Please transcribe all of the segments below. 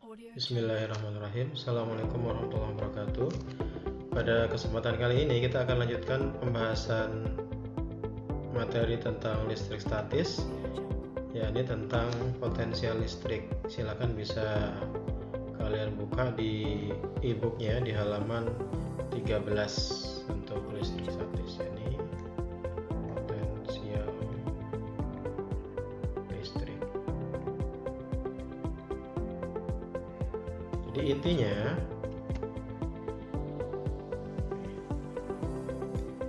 Bismillahirrahmanirrahim. Assalamualaikum warahmatullahi wabarakatuh. Pada kesempatan kali ini kita akan lanjutkan pembahasan materi tentang listrik statis, yakni tentang potensial listrik. Silakan bisa kalian buka di e-booknya di halaman 13 untuk listrik statis, yakni potensial listrik. Jadi intinya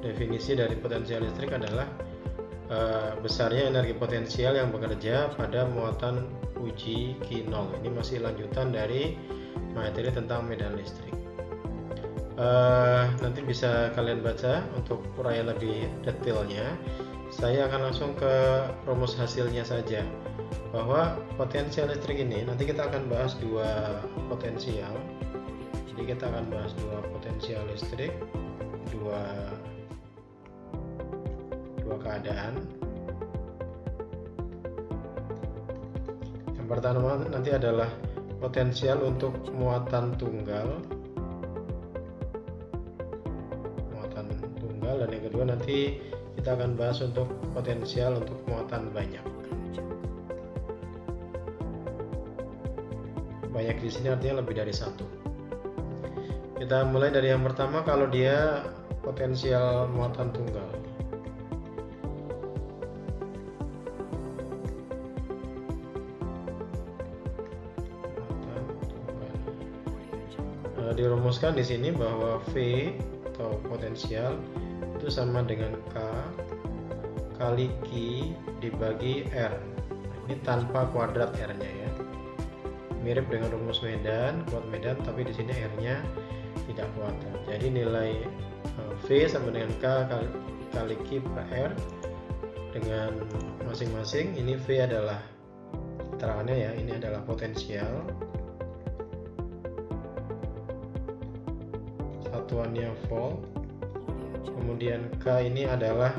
definisi dari potensial listrik adalah besarnya energi potensial yang bekerja pada muatan uji Q0. Ini masih lanjutan dari materi tentang medan listrik. Nanti bisa kalian baca untuk uraian lebih detailnya. Saya akan langsung ke rumus hasilnya saja, bahwa potensial listrik ini nanti kita akan bahas dua potensial. Jadi kita akan bahas dua potensial listrik, dua keadaan. Yang pertama nanti adalah potensial untuk muatan tunggal, dan yang kedua nanti kita akan bahas untuk potensial untuk muatan banyak. Banyak di sini artinya lebih dari satu. Kita mulai dari yang pertama, kalau dia potensial muatan tunggal. Dirumuskan di sini bahwa V atau potensial itu sama dengan K kali Q dibagi R. Ini tanpa kuadrat R-nya ya. Mirip dengan rumus Medan, kuadrat Medan, tapi di sini R-nya tidak kuadrat. Jadi nilai V sama dengan K kali Q per R dengan masing-masing. Ini V adalah keterangannya ya, ini adalah potensial. Satuannya volt. Kemudian K ini adalah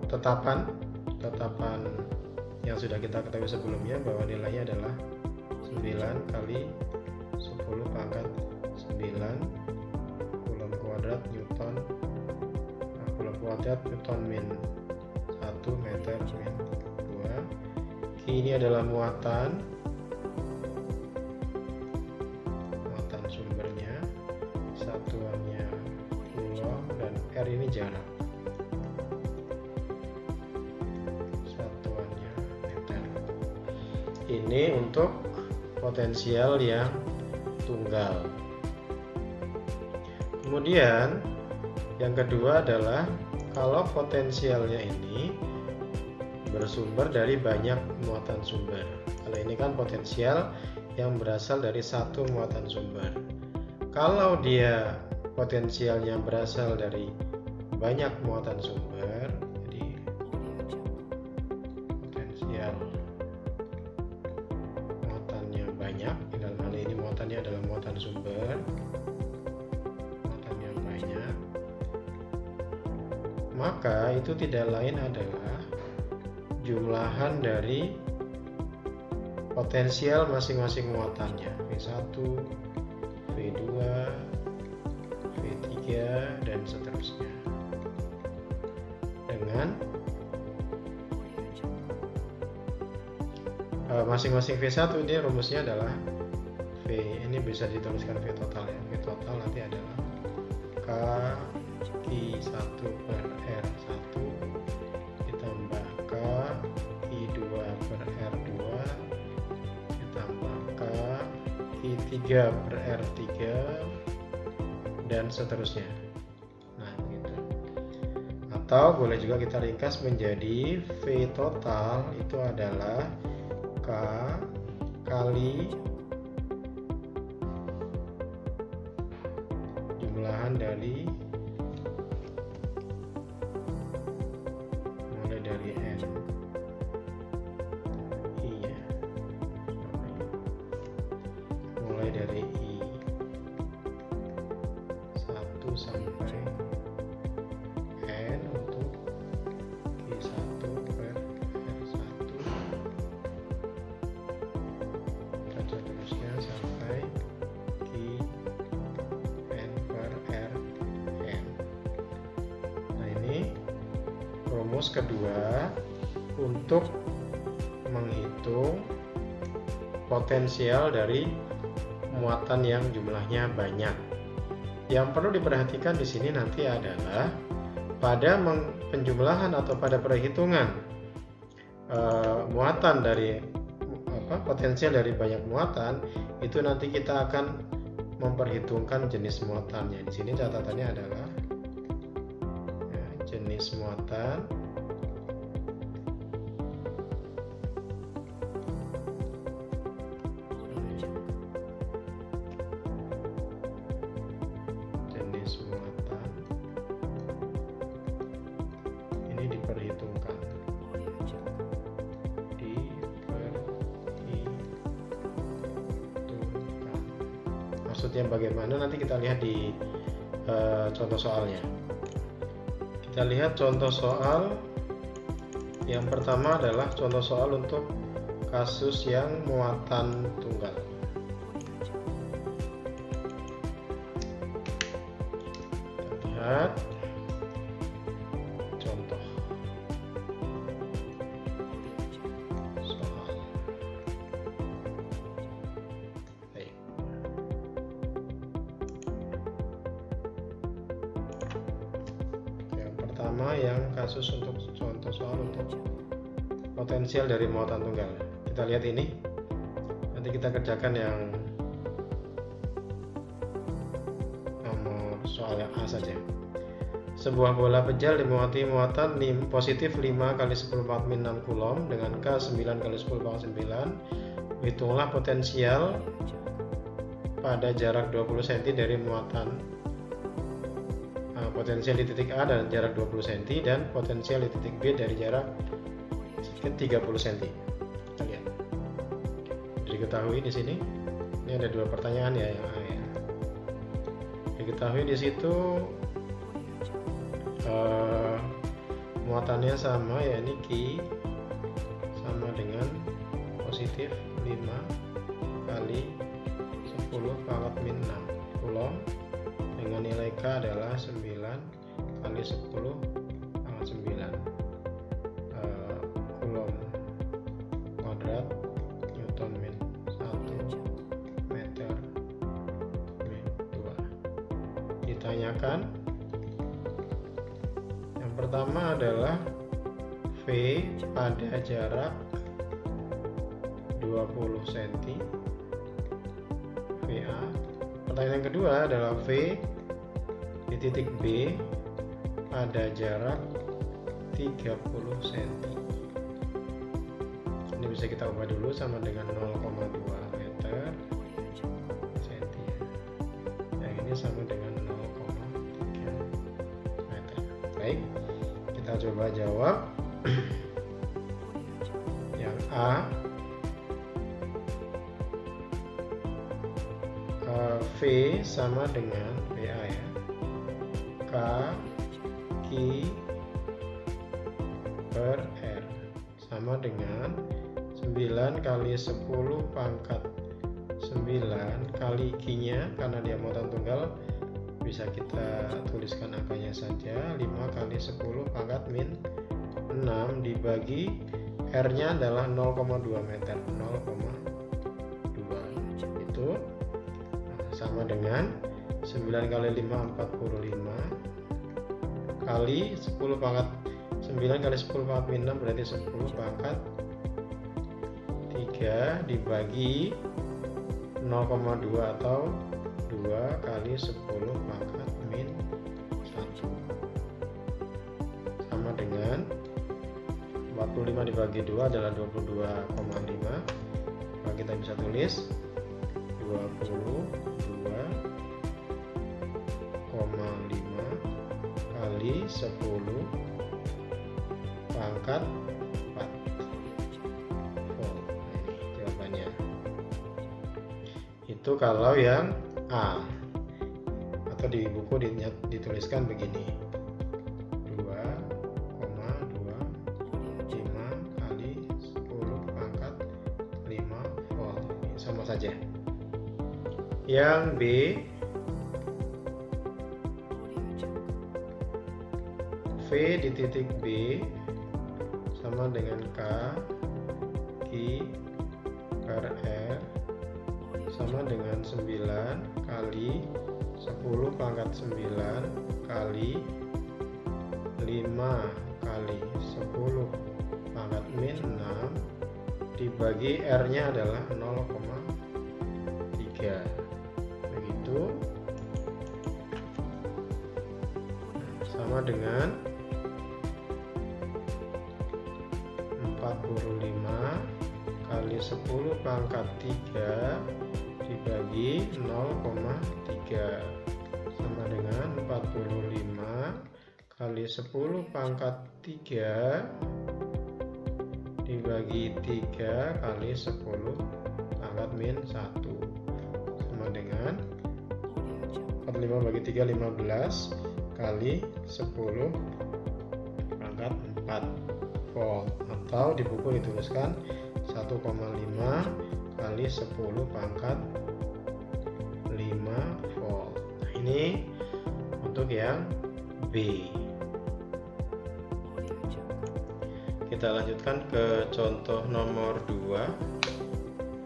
tetapan yang sudah kita ketahui sebelumnya, bahwa nilainya adalah 9 kali 10 pangkat 9 Coulomb kuadrat Newton min 1 meter min 2. Q ini adalah muatan sumbernya, satuannya Coulomb, dan R ini jarak, satuannya meter. Ini untuk potensial yang tunggal. Kemudian yang kedua adalah kalau potensialnya ini bersumber dari banyak muatan sumber. Kalau ini kan potensial yang berasal dari satu muatan sumber. Kalau dia potensialnya berasal dari banyak muatan sumber, jadi potensial muatannya banyak, dalam hal ini muatannya adalah muatan sumber, muatannya banyak, maka itu tidak lain adalah jumlahan dari potensial masing-masing muatannya, V1, V2, V3, dan seterusnya. Dengan masing-masing V1 ini rumusnya adalah V, ini bisa dituliskan V total ya. V total nanti adalah K Q1 per R1 ditambah K Q2 per R2 ditambah K Q3 per R3 dan seterusnya. Nah gitu. Atau boleh juga kita ringkas menjadi V total itu adalah K kali jumlahan dari mulai dari N I ya, mulai dari I1 sampai N untuk Q1 per R1 rumus kedua untuk menghitung potensial dari muatan yang jumlahnya banyak. Yang perlu diperhatikan di sini nanti adalah pada penjumlahan atau pada perhitungan muatan dari potensial dari banyak muatan, itu nanti kita akan memperhitungkan jenis muatannya. Di sini catatannya adalah jenis muatan ini diperhitungkan. Maksudnya bagaimana nanti kita lihat di contoh soalnya. Kita lihat contoh soal yang pertama adalah contoh soal untuk kasus yang muatan tunggal. Kita lihat contoh soal. Baik. Yang pertama yang kasus untuk contoh soal untuk potensial dari muatan tunggal. Kita lihat ini. Nanti kita kerjakan yang nomor soal yang A saja. Sebuah bola pejal dimuati muatan positif 5 × 10⁻⁻⁶ coulomb dengan K 9 × 10⁻⁹. Hitunglah potensial pada jarak 20 cm dari muatan. Potensial di titik A dan jarak 20 cm dan potensial di titik B dari jarak 30 cm. Kita lihat. Diketahui di sini. Ini ada dua pertanyaan ya yang A ya. Diketahui di situ muatannya sama, ya ini Q sama dengan positif 5 kali 10⁻⁶ coulomb dengan nilai K adalah 9 kali 10⁻⁹ coulomb kuadrat Newton min 1 meter min 2. Ditanyakan yang pertama adalah V pada jarak 20 cm VA. Pertanyaan yang kedua adalah V di titik B pada jarak 30 cm. Ini bisa kita ubah dulu sama dengan 0,2 meter cm. Yang ini sama dengan 0,3 meter. Baik, kita coba jawab. Yang A, V sama dengan VA ya. K Q per R sama dengan 9 kali 10⁻⁹ kali Q-nya, karena dia muatan tunggal bisa kita tuliskan angkanya saja, 5 kali 10⁻⁻⁶ dibagi R-nya adalah 0,2 meter. 0,2 itu sama dengan 9 kali 5 45 kali 9 kali 10⁻⁶ berarti 10⁻3 dibagi 0,2 atau 2 kali 10⁻⁻⁴ sama dengan 45 dibagi 2 adalah 22,5. Maka kita bisa tulis 22,5 kali 10⁻⁴. Volt. Ini jawabannya. Itu kalau yang A. Atau di buku dituliskan begini. 2,25 kali 10⁻⁵ volt. Ini sama saja. Yang B, V di titik B sama dengan K Q per R sama dengan 9 kali 10 pangkat 9 kali 5 kali 10 pangkat min 6 dibagi R nya adalah 0,3. Begitu, sama dengan 45 kali 10 pangkat 3 dibagi 0,3 sama dengan 45 kali 10 pangkat 3 dibagi 3 kali 10 pangkat min 1 sama dengan 45 bagi 3 15 kali 10 pangkat 4 volt, atau di buku dituliskan 1,5 kali 10 pangkat 5 volt. Nah, ini untuk yang B. Kita lanjutkan ke contoh nomor 2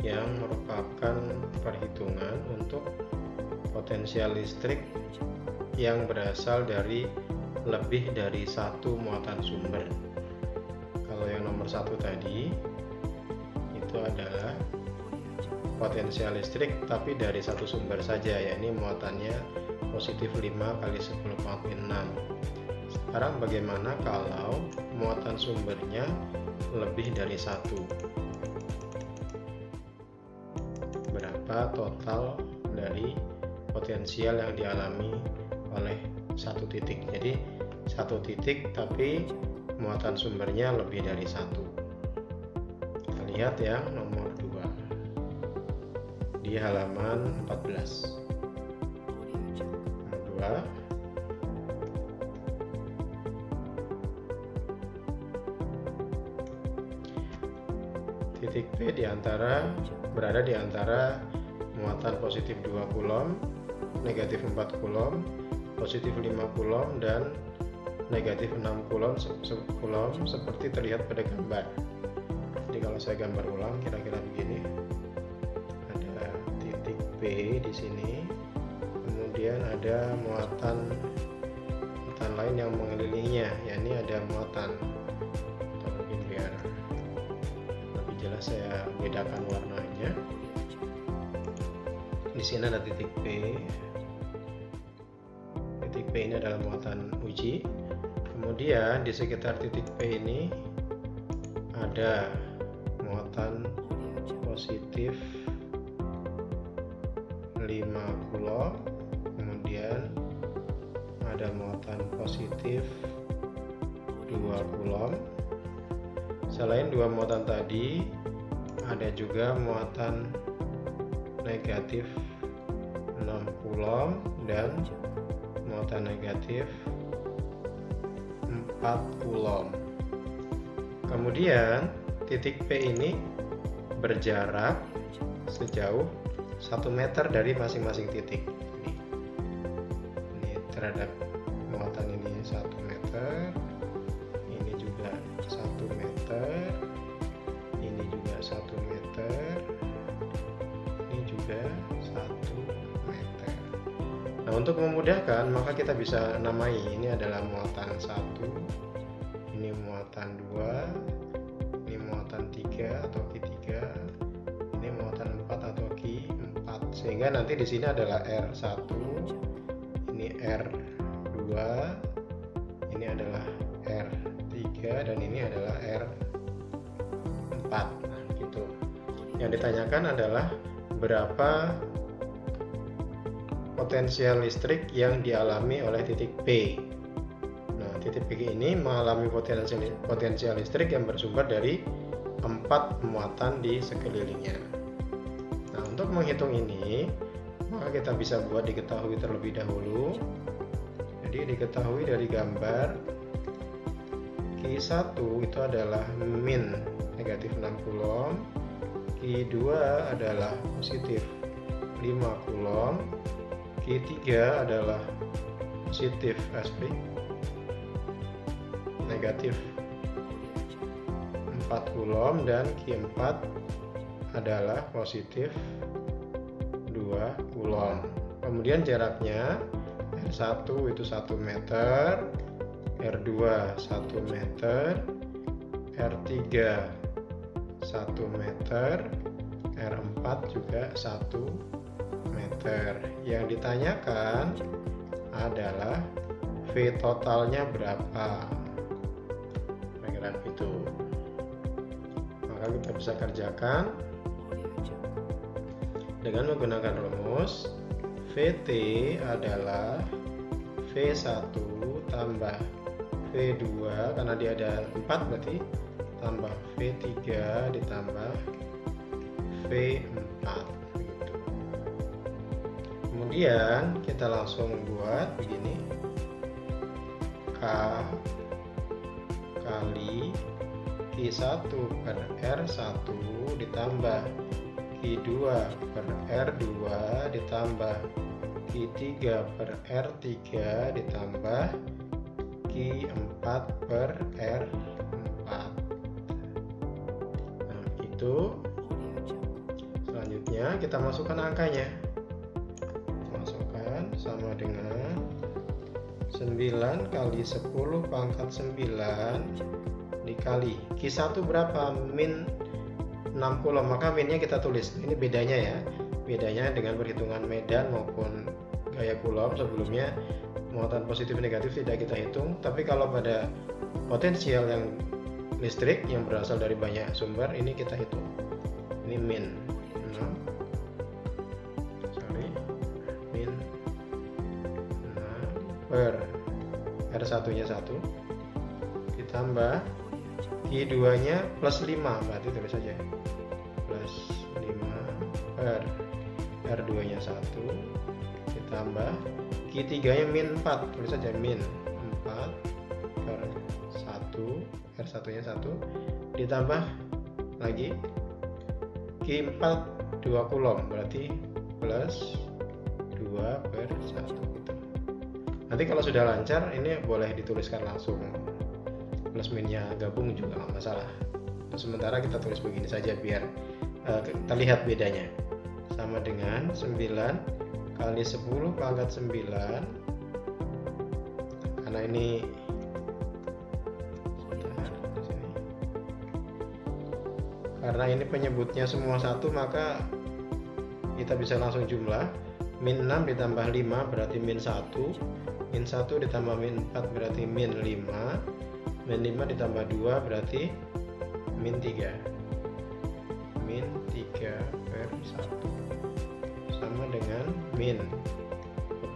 yang merupakan perhitungan untuk potensial listrik yang berasal dari lebih dari satu muatan sumber. Kalau yang nomor 1 tadi itu adalah potensial listrik tapi dari satu sumber saja, yakni muatannya positif 5 kali 10 pangkat 6. Sekarang bagaimana kalau muatan sumbernya lebih dari satu? Berapa total dari potensial yang dialami oleh satu titik? Jadi satu titik tapi muatan sumbernya lebih dari satu. Kita lihat ya nomor 2 di halaman 14. Nomor 2, titik P berada di antara muatan positif 2 coulomb, negatif 4 coulomb, positif 5 coulomb, dan negatif 6 coulomb seperti terlihat pada gambar. Jadi kalau saya gambar ulang kira-kira begini. Ada titik P di sini, kemudian ada muatan lain yang mengelilinginya, yakni ada muatan, atau mungkin biar lebih jelas saya bedakan warnanya. Di sini ada titik P. Titik P ini adalah muatan uji. Kemudian di sekitar titik P ini ada muatan positif 5 coulomb, kemudian ada muatan positif 2 coulomb. Selain dua muatan tadi, ada juga muatan negatif 6 coulomb dan muatan negatif 4 coulomb. Kemudian titik P ini berjarak sejauh 1 meter dari masing-masing titik. Ini terhadap muatan ini 1 meter, ini juga 1 meter, ini juga 1 meter, ini juga 1 meter. Nah, untuk memudahkan maka kita bisa namai, ini adalah muatan 1, ini muatan 2, ini muatan 3 atau Q3, ini muatan 4 atau Q4, sehingga nanti di sini adalah R1, ini R2, ini adalah R3, dan ini adalah R4. Nah, gitu. Yang ditanyakan adalah berapa potensial listrik yang dialami oleh titik P. Nah, titik P ini mengalami potensial listrik yang bersumber dari 4 muatan di sekelilingnya. Nah, untuk menghitung ini, maka kita bisa buat diketahui terlebih dahulu. Jadi diketahui dari gambar Q1 itu adalah min negatif 6 coulomb, Q2 adalah positif 5 coulomb, Q3 adalah positif negatif 4 Coulomb dan Q4 adalah positif 2 Coulomb. Kemudian jaraknya R1 itu 1 meter, R2 1 meter, R3 1 meter, R4 juga 1 meter. Yang ditanyakan adalah V totalnya berapa, kira-kira itu. Maka kita bisa kerjakan dengan menggunakan rumus VT adalah V1 tambah V2 karena dia ada 4 berarti tambah V3 ditambah V4 gitu. Kemudian kita langsung buat begini, K kali Q1 per R1 ditambah Q2 per R2 ditambah Q3 per R3 ditambah Q4 per R4. Nah, itu. Selanjutnya kita masukkan angkanya. Masukkan sama dengan 9 kali 10 pangkat 9 dikali Q1 berapa? Min 6 Coulomb, maka minnya kita tulis. Ini bedanya ya, bedanya dengan perhitungan medan maupun gaya Coulomb. Sebelumnya muatan positif negatif tidak kita hitung, tapi kalau pada potensial yang listrik yang berasal dari banyak sumber ini kita hitung. Ini min 6 per R1 nya 1 ditambah Q2 nya plus 5, berarti tulis saja plus 5 per R2 nya 1 ditambah Q3 nya min 4, tulis saja min 4 per 1, R1 nya 1 ditambah lagi Q4 2 Coulomb, berarti plus 2 per 1 gitu. Nanti kalau sudah lancar ini boleh dituliskan langsung, plus minnya gabung juga nggak masalah. Sementara kita tulis begini saja biar kita lihat bedanya. Sama dengan 9 kali 10 pangkat 9, karena ini penyebutnya semua satu, maka kita bisa langsung jumlah. Min 6 ditambah 5 berarti min 1, min 1 ditambah min 4 berarti min 5, min 5 ditambah 2 berarti min 3, min 3 per 1 sama dengan min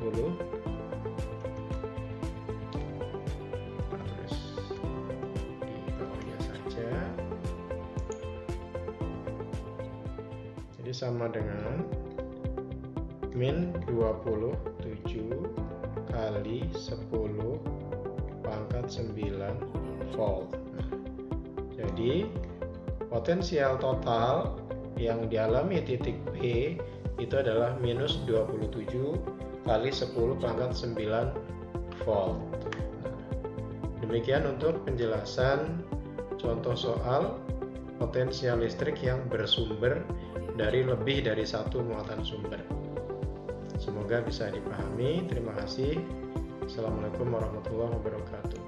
10. Terus di bawahnya saja, jadi sama dengan min 27 kali 10 pangkat 9 volt. Jadi potensial total yang dialami titik P itu adalah minus 27 kali 10 pangkat 9 volt. Demikian untuk penjelasan contoh soal potensial listrik yang bersumber dari lebih dari satu muatan sumber. Semoga bisa dipahami. Terima kasih. Assalamualaikum warahmatullahi wabarakatuh.